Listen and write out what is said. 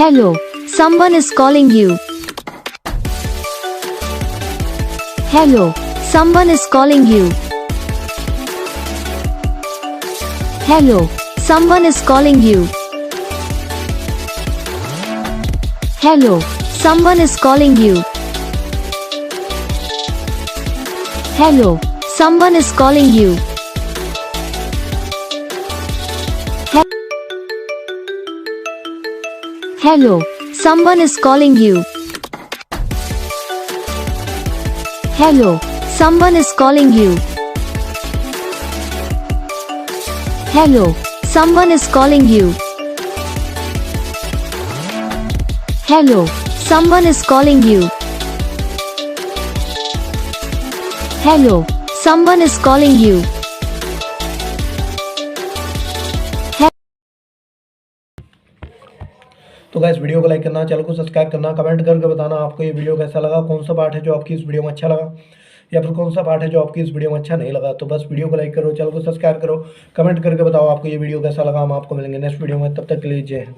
Hello, someone is calling you. Hello, someone is calling you. Hello, someone is calling you. Hello, someone is calling you. Hello, someone is calling you. Hello, someone is calling you. Hello, someone is calling you. Hello, someone is calling you. Hello, someone is calling you. Hello, someone is calling you. तो guys video को like करना, channel को subscribe करना, comment करके बताना आपको ये video कैसा लगा, कौन सा पार्ट है जो आपकी इस वीडियो में अच्छा लगा या फिर कौन सा पार्ट है जो आपकी इस वीडियो में अच्छा नहीं लगा। तो बस वीडियो को लाइक करो, चैनल को सब्सक्राइब करो, कमेंट करके बताओ आपको ये वीडियो कैसा लगा। हम आपको मिलेंगे नेक्स्ट वीडियो में, तब तक के लिए जय हिंद।